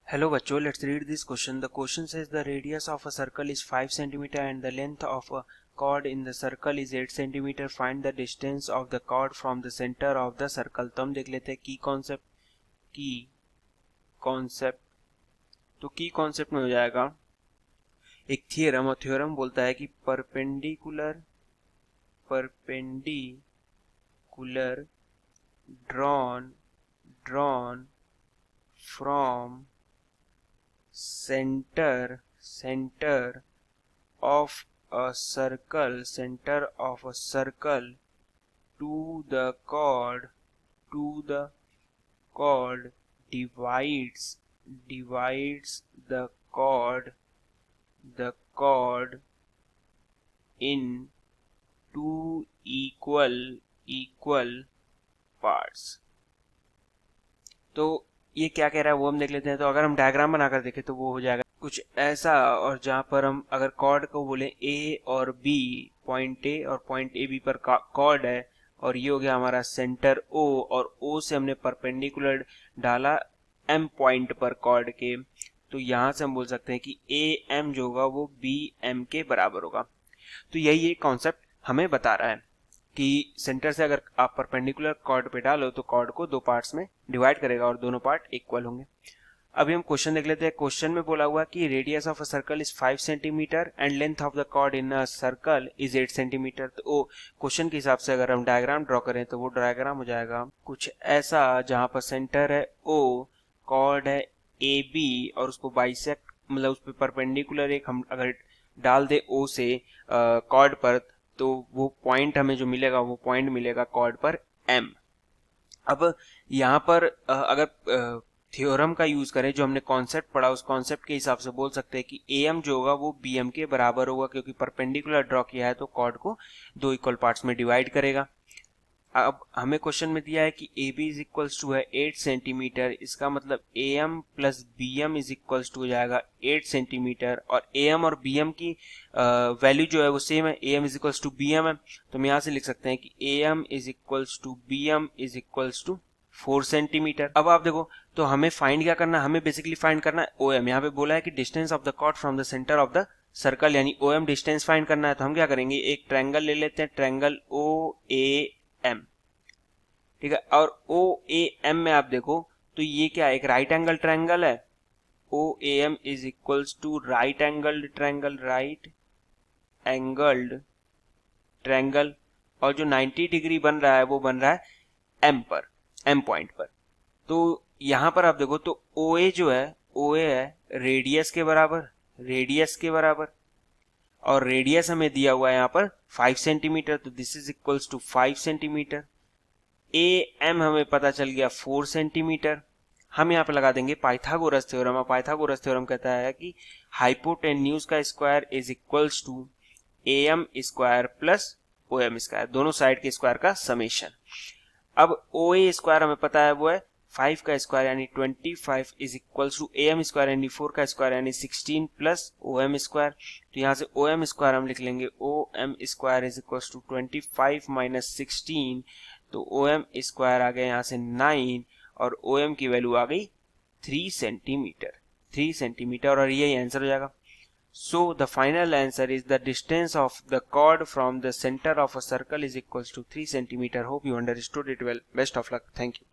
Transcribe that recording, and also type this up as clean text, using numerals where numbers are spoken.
Hello बच्चों, let's read this question. The question says the radius of a circle is 5 cm and the length of a chord in the circle is 8 cm. Find the distance of the chord from the center of the circle. तो हम देख लेते हैं की concept में हो जाएगा एक थियरम, और थ्योरम बोलता है कि perpendicular drawn from center of a circle to the chord divides the chord in two equal parts. तो ये क्या कह रहा है वो हम देख लेते हैं. तो अगर हम डायग्राम बनाकर देखें तो वो हो जाएगा कुछ ऐसा, और जहां पर हम अगर कॉर्ड को बोले ए और बी, पॉइंट ए और पॉइंट ए बी पर कॉर्ड है, और ये हो गया हमारा सेंटर ओ, और ओ से हमने परपेंडिकुलर डाला एम पॉइंट पर कॉर्ड के. तो यहां से हम बोल सकते हैं कि ए एम जो होगा वो बी एम के बराबर होगा. तो यही एक कॉन्सेप्ट हमें बता रहा है कि सेंटर से अगर आप परपेंडिकुलर कॉर्ड पे डालो तो कॉर्ड को दो पार्ट्स में डिवाइड करेगा और दोनों पार्ट इक्वल होंगे. अभी हम क्वेश्चन देख लेते हैं. क्वेश्चन में बोला हुआ कि radius of a circle is 5 centimetre and length of the chord in a circle is 8 centimetre. तो क्वेश्चन के हिसाब से अगर हम डायग्राम ड्रॉ करें तो वो डायग्राम हो जाएगा कुछ ऐसा, जहां पर सेंटर है ओ, कॉर्ड है ए बी, और उसको बाइसेक्ट मतलब उस पर परपेंडिकुलर एक हम अगर डाल दे ओ से कॉर्ड पर, तो वो पॉइंट हमें जो मिलेगा वो पॉइंट मिलेगा कॉर्ड पर M. अब यहाँ पर अगर थ्योरम का यूज करें, जो हमने कॉन्सेप्ट पढ़ा उस कॉन्सेप्ट के हिसाब से बोल सकते हैं कि AM जो होगा वो BM के बराबर होगा, क्योंकि परपेंडिकुलर ड्रॉ किया है तो कॉर्ड को दो इक्वल पार्ट्स में डिवाइड करेगा. अब हमें क्वेश्चन में दिया है कि AB इज इक्वल्स टू है 8 सेंटीमीटर. इसका मतलब AM plus BM is equals to हो जाएगा 8 सेंटीमीटर, और AM और BM की वैल्यू जो है वो सेम है, AM is equals to BM है. तो हम यहाँ से लिख सकते हैं कि AM is equals to BM is equals to 4 centimetre. अब आप देखो, तो हमें फाइंड क्या करना है, हमें बेसिकली फाइंड करना है OM. यहाँ पे बोला है कि distance of the chord from the centre of the circle, यानी OM डिस्टेंस फाइंड करना है. तो हम क्या करेंगे, एक ट्रायंगल ले लेते हैं, ट्रायंगल OAM, ठीक है. और OAM में आप देखो तो ये क्या है, एक राइट एंगल ट्रायंगल है. OAM is equals to right angled triangle, और जो 90 डिग्री बन रहा है वो बन रहा है M पॉइंट पर. तो यहां पर आप देखो तो OA जो है, OA है रेडियस के बराबर, और रेडियस हमें दिया हुआ है यहाँ पर 5 सेंटीमीटर. तो this is equals to 5 centimetre. AM हमें पता चल गया 4 सेंटीमीटर. हम यहाँ पे लगा देंगे पाइथागोरस थ्योरम. पाइथागोरस थ्योरम कहता है कि हाइपोटेन्यूज का square is equals to AM square plus OM square, दोनों साइड के स्क्वायर का समेशन. अब OA स्क्वायर हमें पता है वो है 5 का स्क्वायर यानी 25 is equals to AM square यानी 4 का स्क्वायर यानी 16 प्लस OM स्क्वायर. तो यहाँ से OM स्क्वायर हम लिख लेंगे OM square is equals to 25 minus 16. तो OM स्क्वायर आ गया यहाँ से 9, और OM की वैल्यू आ गई 3 सेंटीमीटर, और यही आंसर हो जाएगा. So the final answer is the distance of the chord from the center of a circle is equals to 3 centimeter. Hope you understood it well. Best of luck. Thank you.